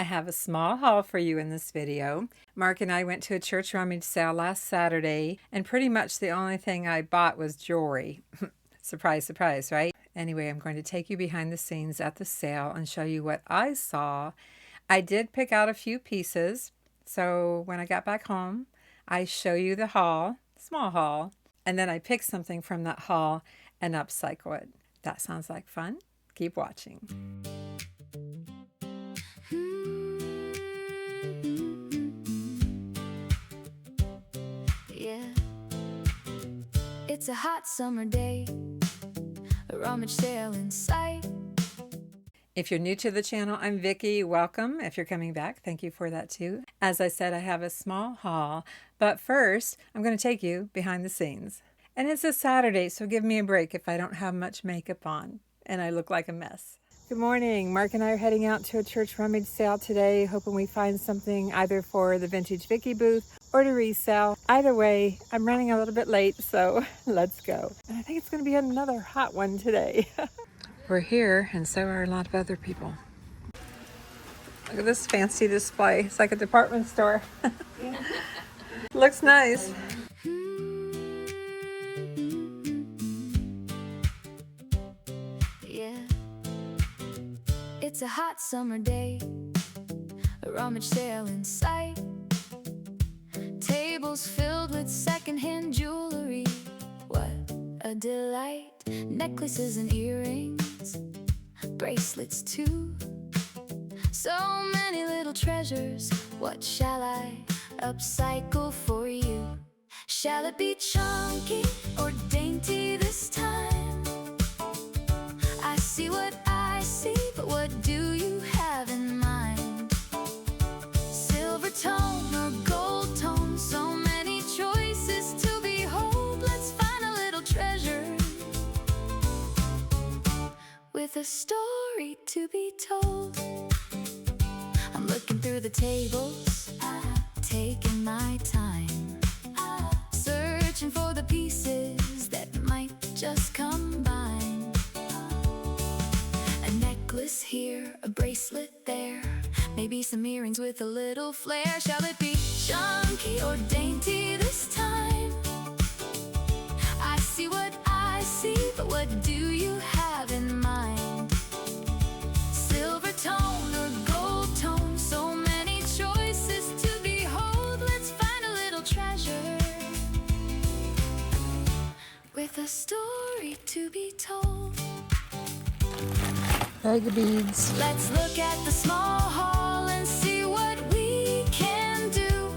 I have a small haul for you in this video. Mark and I went to a church rummage sale last Saturday, and pretty much the only thing I bought was jewelry. Surprise, surprise, right? Anyway, I'm going to take you behind the scenes at the sale and show you what I saw. I did pick out a few pieces, so when I got back home, I show you the haul, small haul, and then I pick something from that haul and upcycle it. That sounds like fun? Keep watching. Yeah, it's a hot summer day, a rummage sale in sight. If you're new to the channel, I'm Vickie. Welcome. If you're coming back, thank you for that too. As I said, I have a small haul, but first I'm going to take you behind the scenes. And it's a Saturday, so give me a break if I don't have much makeup on and I look like a mess. Good morning. Mark and I are heading out to a church rummage sale today, hoping we find something either for the Vintage Vickie booth or to resell. Either way, I'm running a little bit late, so let's go. And I think it's going to be another hot one today. We're here, and so are a lot of other people. Look at this fancy display. It's like a department store. Looks nice. Yeah, it's a hot summer day, a rummage sale in sight. Tables filled with secondhand jewelry. What a delight. Necklaces and earrings, bracelets too. So many little treasures. What shall I upcycle for you? Shall it be chunky or dainty this time? I see what I see, but what do you have in mind? Silver tone or gold tone, so many choices to behold. Let's find a little treasure with a story to be told. I'm looking through the tables, taking my time, searching for the pieces that might just combine. A necklace here, a bracelet there, maybe some earrings with a little flair. Shall it be chunky or dainty this time? I see what I see, but what do you have in mind? Silver tone or gold tone, so many choices to behold. Let's find a little treasure with a story to be told. Bag beads. Let's look at the small haul and see what we can do.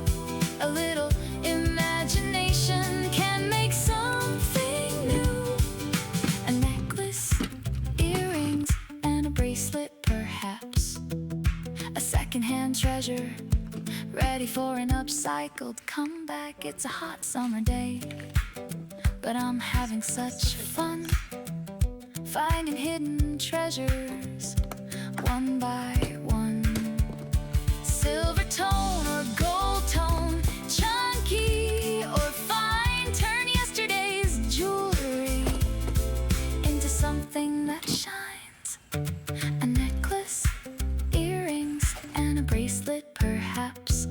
A little imagination can make something new. A necklace, earrings, and a bracelet perhaps. A secondhand treasure, ready for an upcycled comeback. It's a hot summer day, but I'm having such fun finding hidden treasures one by one. Silver tone or gold tone, chunky or fine, turn yesterday's jewelry into something that shines. A necklace, earrings, and a bracelet perhaps.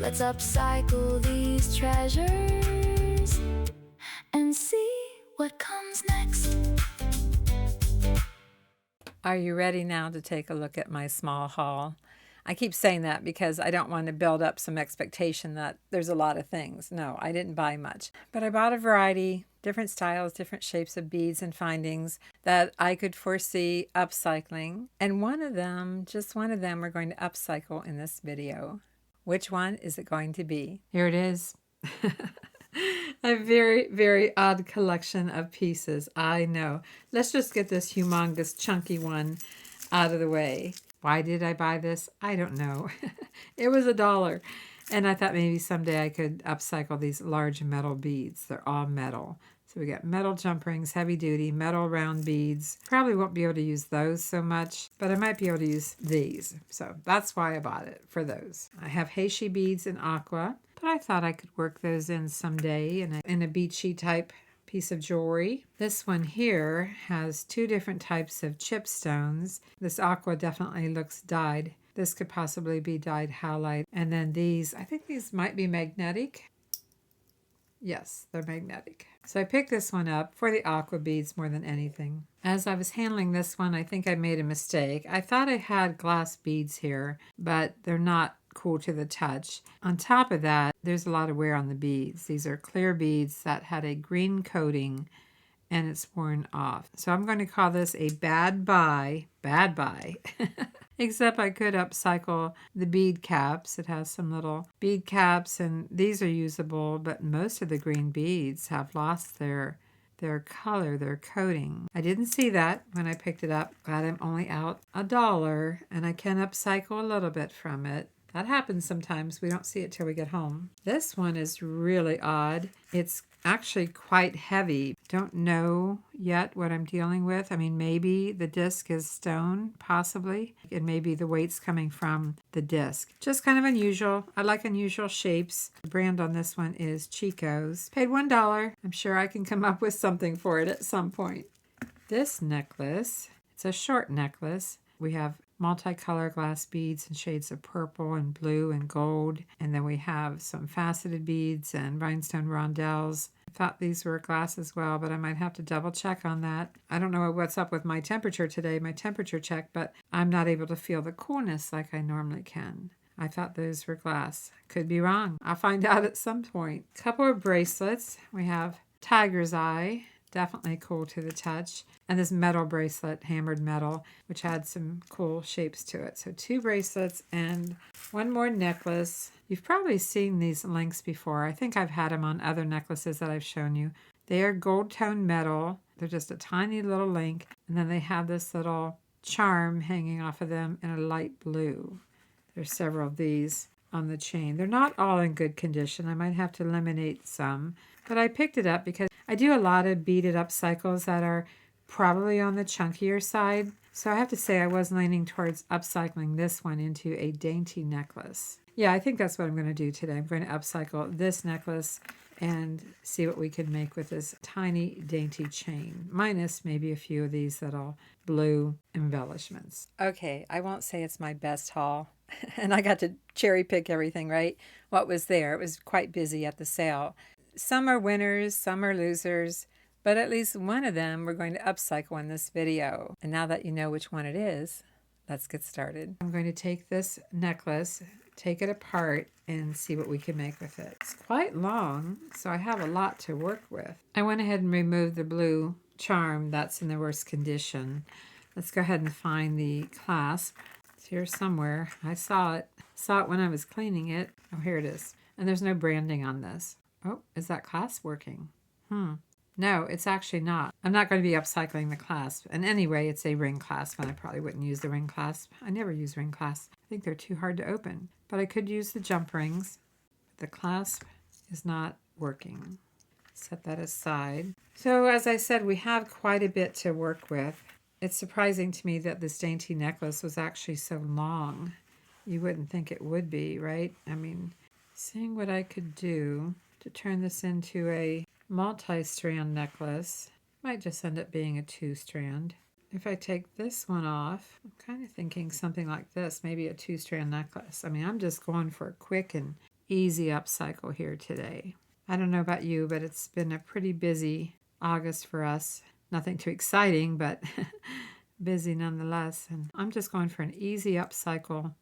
Let's upcycle these treasures and see what comes next. Are you ready now to take a look at my small haul? I keep saying that because I don't want to build up some expectation that there's a lot of things. No, I didn't buy much, but I bought a variety, different styles, different shapes of beads and findings that I could foresee upcycling. And one of them, just one of them, we're going to upcycle in this video. Which one is it going to be? Here it is. A very, very odd collection of pieces. I know. Let's just get this humongous chunky one out of the way. Why did I buy this? I don't know. It was $1. And I thought maybe someday I could upcycle these large metal beads. They're all metal. So we got metal jump rings, heavy duty, metal round beads. Probably won't be able to use those so much, but I might be able to use these. So that's why I bought it, for those. I have Heishi beads in aqua, but I thought I could work those in someday in a beachy type piece of jewelry. This one here has two different types of chip stones. This aqua definitely looks dyed. This could possibly be dyed halide. And then these, I think these might be magnetic. Yes, they're magnetic. So I picked this one up for the aqua beads more than anything. As I was handling this one, I think I made a mistake. I thought I had glass beads here, but they're not cool to the touch. On top of that, there's a lot of wear on the beads. These are clear beads that had a green coating and it's worn off. So I'm going to call this a bad buy. Bad buy. Except I could upcycle the bead caps. It has some little bead caps and these are usable, but most of the green beads have lost their color, their coating. I didn't see that when I picked it up. Glad I'm only out $1 and I can upcycle a little bit from it. That happens sometimes. We don't see it till we get home. This one is really odd. It's actually quite heavy. Don't know yet what I'm dealing with. I mean, maybe the disc is stone, possibly. And maybe the weight's coming from the disc. Just kind of unusual. I like unusual shapes. The brand on this one is Chico's. Paid $1. I'm sure I can come up with something for it at some point. This necklace, it's a short necklace. We have multicolor glass beads in shades of purple and blue and gold. And then we have some faceted beads and rhinestone rondelles. I thought these were glass as well, but I might have to double check on that. I don't know what's up with my temperature today, my temperature check, but I'm not able to feel the coolness like I normally can. I thought those were glass. Could be wrong. I'll find out at some point. A couple of bracelets. We have tiger's eye. Definitely cool to the touch. And this metal bracelet, hammered metal, which had some cool shapes to it. So 2 bracelets and one more necklace. You've probably seen these links before. I think I've had them on other necklaces that I've shown you. They are gold tone metal. They're just a tiny little link. And then they have this little charm hanging off of them in a light blue. There's several of these on the chain. They're not all in good condition. I might have to eliminate some. But I picked it up because I do a lot of beaded upcycles that are probably on the chunkier side. So I have to say I was leaning towards upcycling this one into a dainty necklace. Yeah, I think that's what I'm going to do today. I'm going to upcycle this necklace and see what we can make with this tiny dainty chain, minus maybe a few of these little blue embellishments. Okay, I won't say it's my best haul. And I got to cherry pick everything, right? What was there. It was quite busy at the sale. Some are winners, some are losers, but at least one of them we're going to upcycle in this video. And now that you know which one it is, let's get started. I'm going to take this necklace, take it apart, and see what we can make with it. It's quite long, so I have a lot to work with. I went ahead and removed the blue charm that's in the worst condition. Let's go ahead and find the clasp. It's here somewhere. I saw it when I was cleaning it. Oh, here it is. And there's no branding on this. Oh, is that clasp working? No, it's actually not. I'm not going to be upcycling the clasp. And anyway, it's a ring clasp, and I probably wouldn't use the ring clasp. I never use ring clasps. I think they're too hard to open. But I could use the jump rings. The clasp is not working. Set that aside. So as I said, we have quite a bit to work with. It's surprising to me that this dainty necklace was actually so long. You wouldn't think it would be, right? I mean, seeing what I could do to turn this into a multi-strand necklace. Might just end up being a 2-strand. If I take this one off, I'm kind of thinking something like this, maybe a 2-strand necklace. I mean, I'm just going for a quick and easy upcycle here today. I don't know about you, but it's been a pretty busy August for us. Nothing too exciting, but busy nonetheless. And I'm just going for an easy upcycle,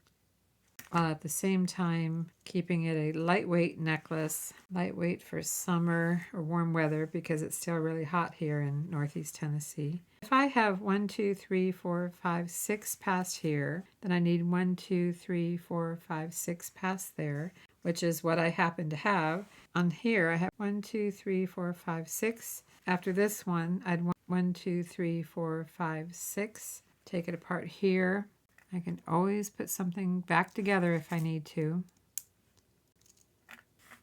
while at the same time keeping it a lightweight necklace, lightweight for summer or warm weather because it's still really hot here in Northeast Tennessee. If I have 1, 2, 3, 4, 5, 6 past here, then I need 1, 2, 3, 4, 5, 6 past there, which is what I happen to have. On here I have 1, 2, 3, 4, 5, 6. After this one, I'd want 1, 2, 3, 4, 5, 6. Take it apart here. I can always put something back together if I need to.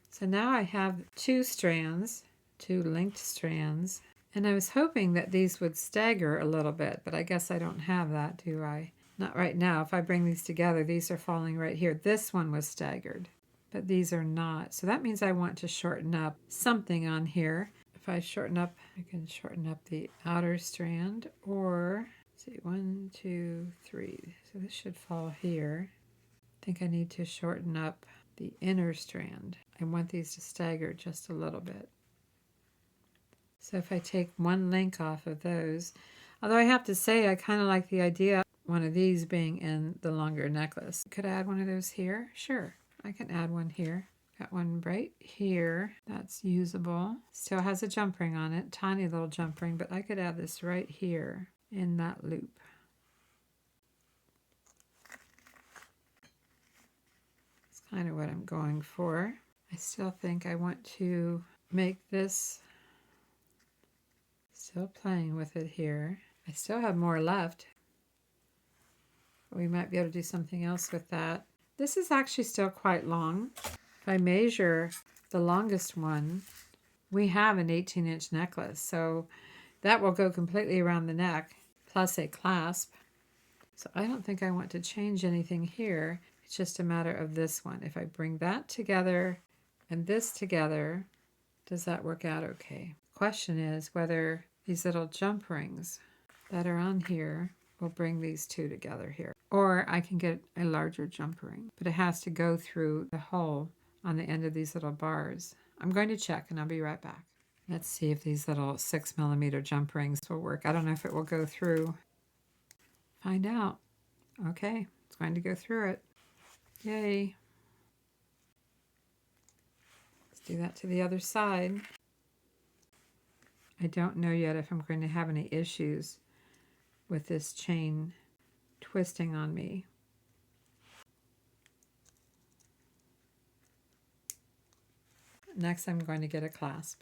So now I have 2 strands, 2 linked strands, and I was hoping that these would stagger a little bit, but I guess I don't have that, do I? Not right now. If I bring these together, these are falling right here. This one was staggered, but these are not. So that means I want to shorten up something on here. If I shorten up, I can shorten up the outer strand, or see, 1, 2, 3. So this should fall here. think I need to shorten up the inner strand. I want these to stagger just a little bit. So if I take one link off of those, although I have to say I kind of like the idea of one of these being in the longer necklace. Could I add one of those here? Sure, I can add one here. Got one right here. That's usable. Still has a jump ring on it, tiny little jump ring, but I could add this right here in that loop. That's kind of what I'm going for. I still think I want to make this, still playing with it here. I still have more left. We might be able to do something else with that. This is actually still quite long. If I measure the longest one, we have an 18-inch necklace, so that will go completely around the neck, plus a clasp. So I don't think I want to change anything here. It's just a matter of this one. If I bring that together and this together, does that work out okay? Question is whether these little jump rings that are on here will bring these two together here. Or I can get a larger jump ring, but it has to go through the hole on the end of these little bars. I'm going to check and I'll be right back. Let's see if these little 6mm jump rings will work. I don't know if it will go through. Find out. Okay, it's going to go through it. Yay. Let's do that to the other side. I don't know yet if I'm going to have any issues with this chain twisting on me. Next, I'm going to get a clasp.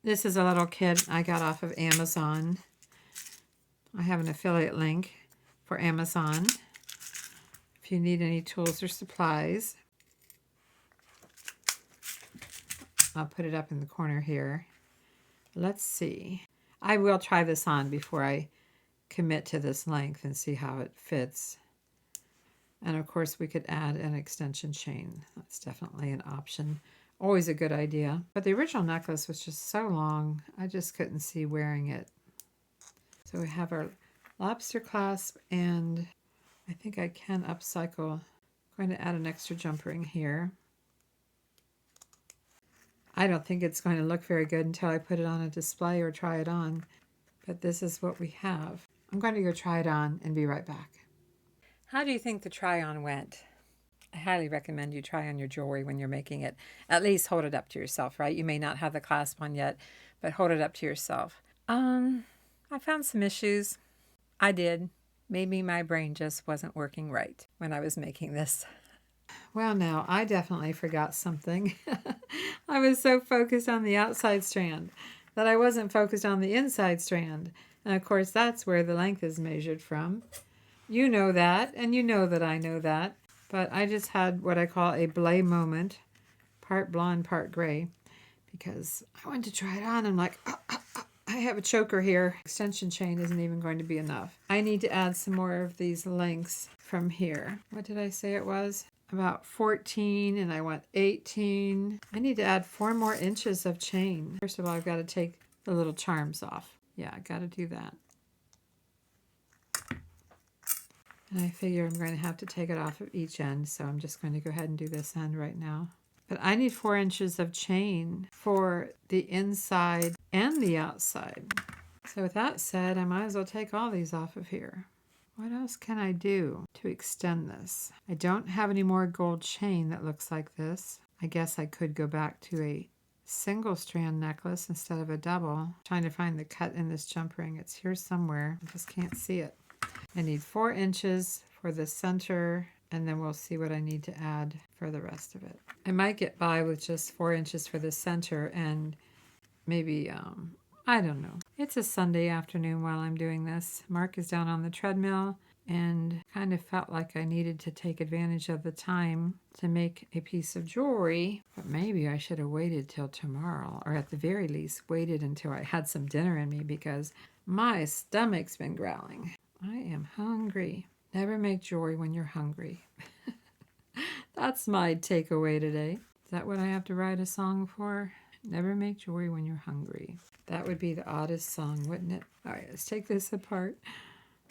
This is a little kit I got off of Amazon. I have an affiliate link for Amazon if you need any tools or supplies. I'll put it up in the corner here. Let's see. I will try this on before I commit to this length and see how it fits. And of course we could add an extension chain. That's definitely an option. Always a good idea. But the original necklace was just so long, I just couldn't see wearing it. So we have our lobster clasp, and I think I can upcycle. I'm going to add an extra jump ring here. I don't think it's going to look very good until I put it on a display or try it on. But this is what we have. I'm going to go try it on and be right back. How do you think the try-on went? I highly recommend you try on your jewelry when you're making it. At least hold it up to yourself, right? You may not have the clasp on yet, but hold it up to yourself. I found some issues. I did. Maybe my brain just wasn't working right when I was making this. Well, now, I definitely forgot something. I was so focused on the outside strand that I wasn't focused on the inside strand. And of course, that's where the length is measured from. You know that, and you know that I know that. But I just had what I call a blay moment, part blonde, part gray, because I went to try it on. I'm like, I have a choker here. Extension chain isn't even going to be enough. I need to add some more of these lengths from here. What did I say it was? About 14, and I want 18. I need to add 4 more inches of chain. First of all, I've got to take the little charms off. Yeah, I got to do that. And I figure I'm going to have to take it off of each end, so I'm just going to go ahead and do this end right now. But I need 4 inches of chain for the inside and the outside. So with that said, I might as well take all these off of here. What else can I do to extend this? I don't have any more gold chain that looks like this. I guess I could go back to a single strand necklace instead of a double. I'm trying to find the cut in this jump ring. It's here somewhere. I just can't see it. I need 4 inches for the center, and then we'll see what I need to add for the rest of it. I might get by with just 4 inches for the center and maybe, I don't know. It's a Sunday afternoon while I'm doing this. Mark is down on the treadmill and kind of felt like I needed to take advantage of the time to make a piece of jewelry. But maybe I should have waited till tomorrow, or at the very least waited until I had some dinner in me, because my stomach's been growling. I am hungry. Never make jewelry when you're hungry. That's my takeaway today. Is that what I have to write a song for? Never make jewelry when you're hungry. That would be the oddest song, wouldn't it? All right, let's take this apart.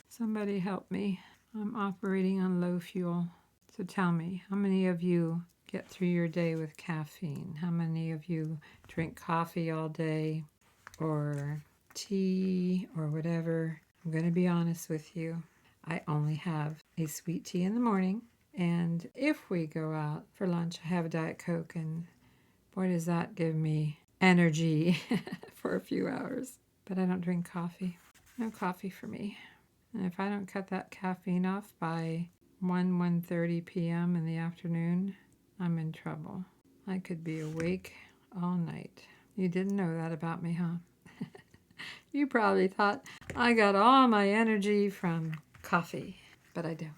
Somebody help me. I'm operating on low fuel. So tell me, how many of you get through your day with caffeine? How many of you drink coffee all day or tea or whatever? I'm going to be honest with you. I only have a sweet tea in the morning. And if we go out for lunch, I have a Diet Coke. And boy, does that give me energy for a few hours. But I don't drink coffee. No coffee for me. And if I don't cut that caffeine off by 1:30 p.m. in the afternoon, I'm in trouble. I could be awake all night. You didn't know that about me, huh? You probably thought I got all my energy from coffee, but I don't.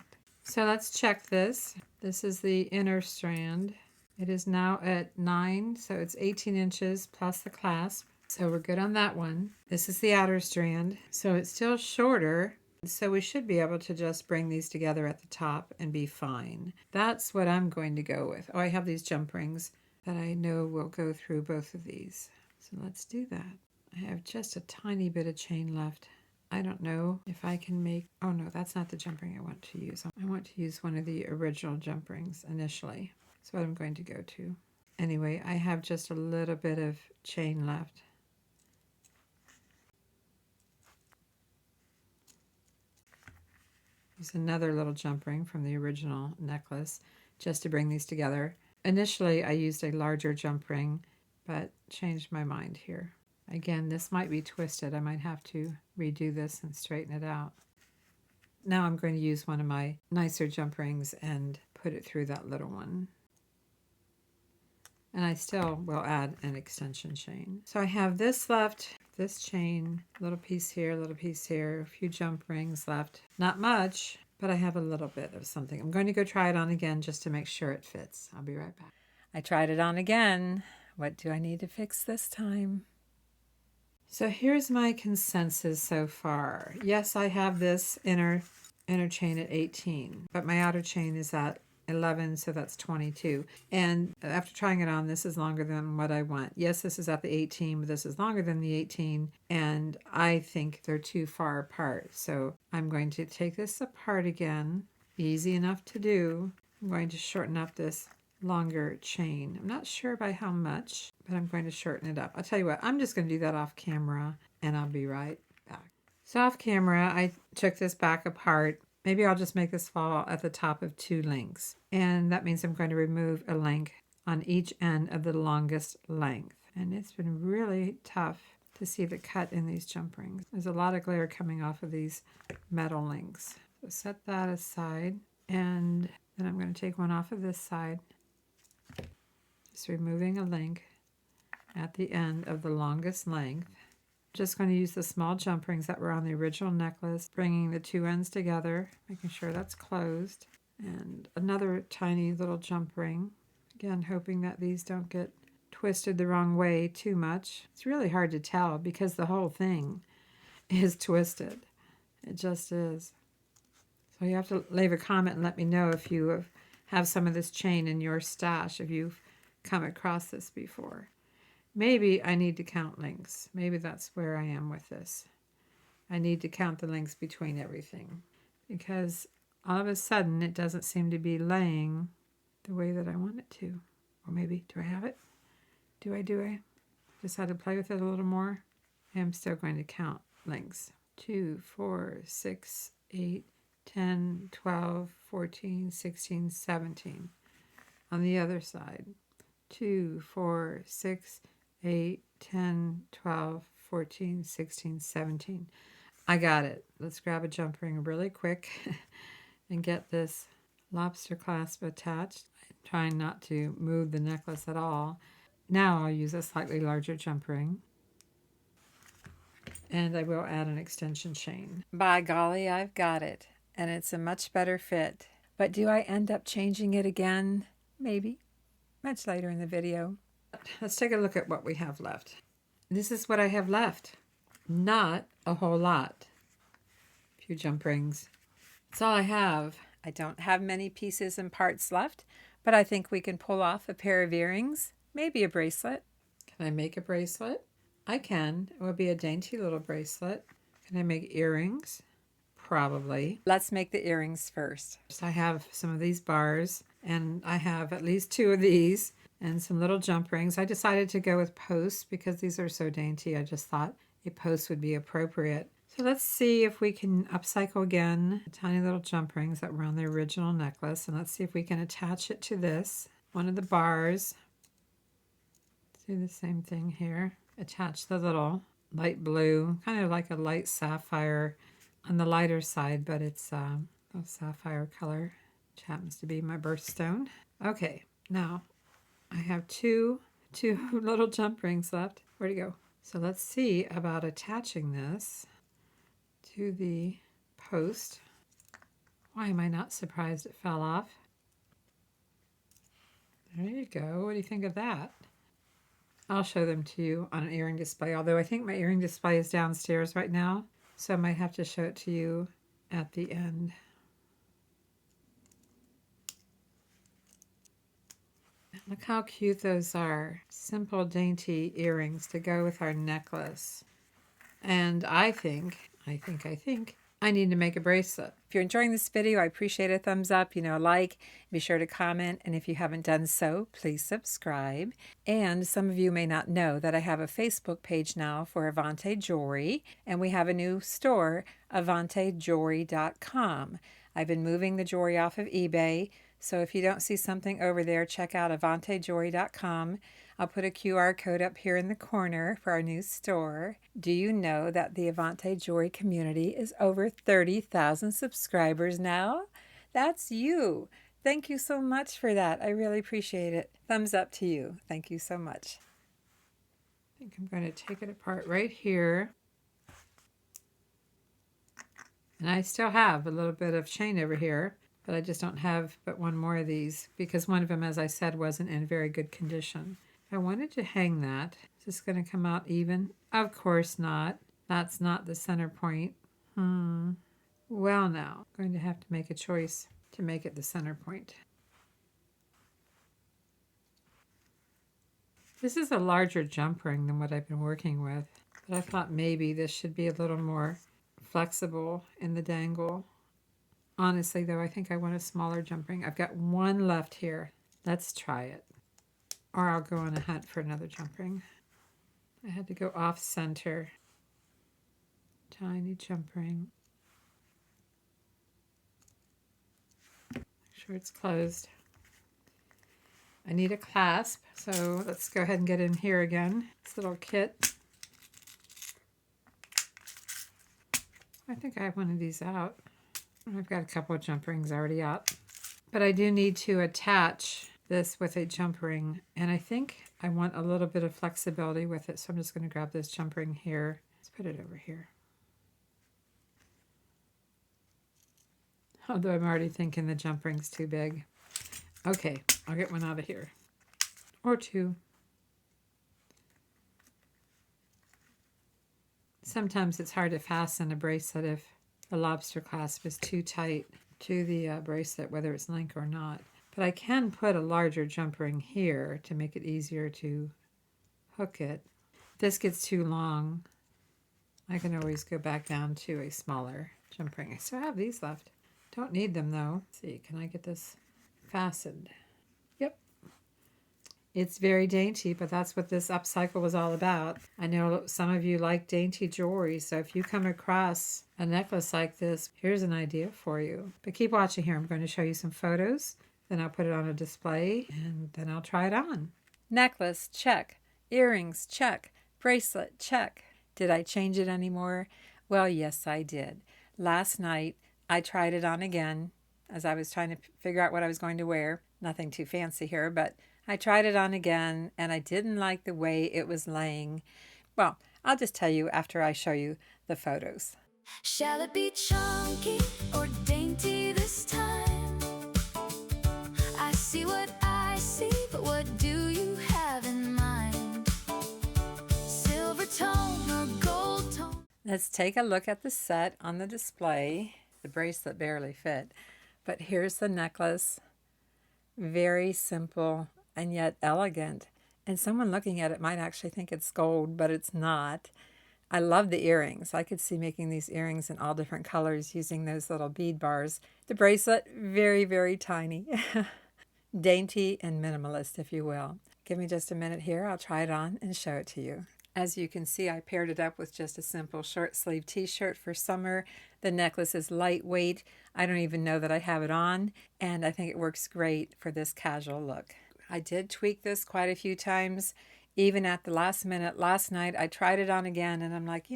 So let's check this. This is the inner strand. It is now at 9, so it's 18 inches plus the clasp. So we're good on that one. This is the outer strand. So it's still shorter. So we should be able to just bring these together at the top and be fine. That's what I'm going to go with. Oh, I have these jump rings that I know will go through both of these. So let's do that. I have just a tiny bit of chain left. I don't know if I can make, oh no, that's not the jump ring I want to use. I want to use one of the original jump rings initially. That's what I'm going to go to. Anyway, I have just a little bit of chain left. Use another little jump ring from the original necklace just to bring these together. Initially, I used a larger jump ring, but changed my mind here. Again, this might be twisted. I might have to redo this and straighten it out. Now I'm going to use one of my nicer jump rings and put it through that little one. And I still will add an extension chain. So I have this left, this chain, little piece here, little piece here, a few jump rings left. Not much, but I have a little bit of something. I'm going to go try it on again just to make sure it fits. I'll be right back. I tried it on again. What do I need to fix this time? So here's my consensus so far. Yes, I have this inner chain at 18, but my outer chain is at 11, so that's 22. And after trying it on, this is longer than what I want. Yes, this is at the 18, but this is longer than the 18, and I think they're too far apart. So I'm going to take this apart again. Easy enough to do. I'm going to shorten up this longer chain. I'm not sure by how much, but I'm going to shorten it up. I'll tell you what, I'm just going to do that off camera, and I'll be right back. So off camera, I took this back apart. Maybe I'll just make this fall at the top of 2 links. And that means I'm going to remove a link on each end of the longest length. And it's been really tough to see the cut in these jump rings. There's a lot of glare coming off of these metal links. So set that aside. And then I'm going to take one off of this side. Just removing a link at the end of the longest length. Just going to use the small jump rings that were on the original necklace, bringing the 2 ends together, making sure that's closed. And another tiny little jump ring. Again, hoping that these don't get twisted the wrong way too much. It's really hard to tell because the whole thing is twisted. It just is. So you have to leave a comment and let me know if you have some of this chain in your stash, if you've come across this before. Maybe I need to count links. Maybe that's where I am with this. I need to count the links between everything because all of a sudden it doesn't seem to be laying the way that I want it to. Or maybe, do I have it? Do I? Just had to play with it a little more. I'm still going to count links. 2, 4, 6, 8, 10, 12, 14, 16, 17. On the other side. 2, 4, 6, 8, 10, 12, 14, 16, 17. I got it. Let's grab a jump ring really quick and get this lobster clasp attached. I'm trying not to move the necklace at all. Now I'll use a slightly larger jump ring. And I will add an extension chain. By golly, I've got it. And it's a much better fit. But do I end up changing it again? Maybe. Much later in the video. Let's take a look at what we have left. This is what I have left. Not a whole lot. A few jump rings. That's all I have. I don't have many pieces and parts left, but I think we can pull off a pair of earrings, maybe a bracelet. Can I make a bracelet? I can. It will be a dainty little bracelet. Can I make earrings? probably. Let's make the earrings first. I have some of these bars, and I have at least 2 of these and some little jump rings. I decided to go with posts because these are so dainty. I just thought a post would be appropriate. So let's see if we can upcycle again the tiny little jump rings that were on the original necklace, and let's see if we can attach it to this. One of the bars. Let's do the same thing here. Attach the little light blue, kind of like a light sapphire on the lighter side, but it's a sapphire color, which happens to be my birthstone. Okay, now I have two little jump rings left. Where'd it go? So let's see about attaching this to the post. Why am I not surprised it fell off? There you go. What do you think of that? I'll show them to you on an earring display, although I think my earring display is downstairs right now, so I might have to show it to you at the end. Look how cute those are. Simple, dainty earrings to go with our necklace. And I think I need to make a bracelet. If you're enjoying this video, I appreciate a thumbs up, a like. Be sure to comment, and if you haven't done so, please subscribe. And some of you may not know that I have a Facebook page now for Avante Jewelry, and we have a new store, AvanteJewelry.com. I've been moving the jewelry off of eBay, so if you don't see something over there, check out AvanteJewelry.com. I'll put a QR code up here in the corner for our new store. Do you know that the Avante Jewelry community is over 30,000 subscribers now? That's you. Thank you so much for that. I really appreciate it. Thumbs up to you. Thank you so much. I think I'm going to take it apart right here. And I still have a little bit of chain over here, but I just don't have but one more of these because one of them, as I said, wasn't in very good condition. I wanted to hang that. Is this going to come out even? Of course not. That's not the center point. Well, now, I'm going to have to make a choice to make it the center point. This is a larger jump ring than what I've been working with, but I thought maybe this should be a little more flexible in the dangle. Honestly, though, I think I want a smaller jump ring. I've got one left here. Let's try it. Or I'll go on a hunt for another jump ring. I had to go off center. Tiny jump ring. Make sure it's closed. I need a clasp, so let's go ahead and get in here again. This little kit. I think I have one of these out. I've got a couple of jump rings already out. But I do need to attach this with a jump ring, and I think I want a little bit of flexibility with it, so I'm just going to grab this jump ring here. Let's put it over here. Although I'm already thinking the jump ring's too big. Okay, I'll get one out of here. Or two. Sometimes it's hard to fasten a bracelet if the lobster clasp is too tight to the bracelet, whether it's link or not. But I can put a larger jump ring here to make it easier to hook it. If this gets too long, I can always go back down to a smaller jump ring. I still have these left. Don't need them though. Let's see, can I get this fastened? Yep. It's very dainty, but that's what this upcycle was all about. I know some of you like dainty jewelry, so if you come across a necklace like this, here's an idea for you. But keep watching here. I'm going to show you some photos. Then I'll put it on a display, and then I'll try it on. Necklace, check. Earrings, check. Bracelet, check. Did I change it anymore? Well, yes, I did. Last night, I tried it on again as I was trying to figure out what I was going to wear. Nothing too fancy here, but I tried it on again, and I didn't like the way it was laying. Well, I'll just tell you after I show you the photos. Shall it be chunky or dainty this time? I see what I see, but what do you have in mind? Silver tone or gold tone? Let's take a look at the set on the display. The bracelet barely fit, but here's the necklace. Very simple and yet elegant. And someone looking at it might actually think it's gold, but it's not. I love the earrings. I could see making these earrings in all different colors using those little bead bars. The bracelet, very, very tiny. Dainty and minimalist, if you will. Give me just a minute here. I'll try it on and show it to you. As you can see, I paired it up with just a simple short sleeve t-shirt for summer. The necklace is lightweight. I don't even know that I have it on, and I think it works great for this casual look. I did tweak this quite a few times. Even at the last minute last night, I tried it on again, and I'm like, I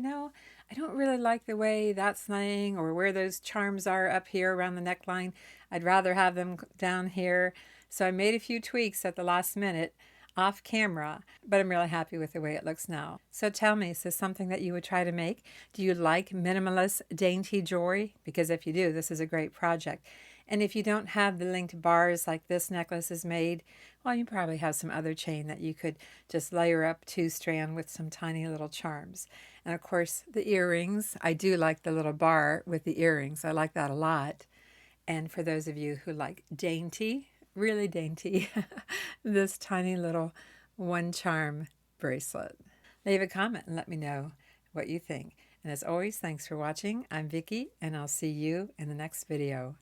don't really like the way that's laying or where those charms are up here around the neckline. I'd rather have them down here. So I made a few tweaks at the last minute off camera, but I'm really happy with the way it looks now. So tell me, is this something that you would try to make? Do you like minimalist, dainty jewelry? Because if you do, this is a great project. And if you don't have the linked bars like this necklace is made, well, you probably have some other chain that you could just layer up 2-strand with some tiny little charms. And of course, the earrings. I do like the little bar with the earrings. I like that a lot. And for those of you who like dainty, really dainty, this tiny little one charm bracelet. Leave a comment and let me know what you think. And as always, thanks for watching. I'm Vicki, and I'll see you in the next video.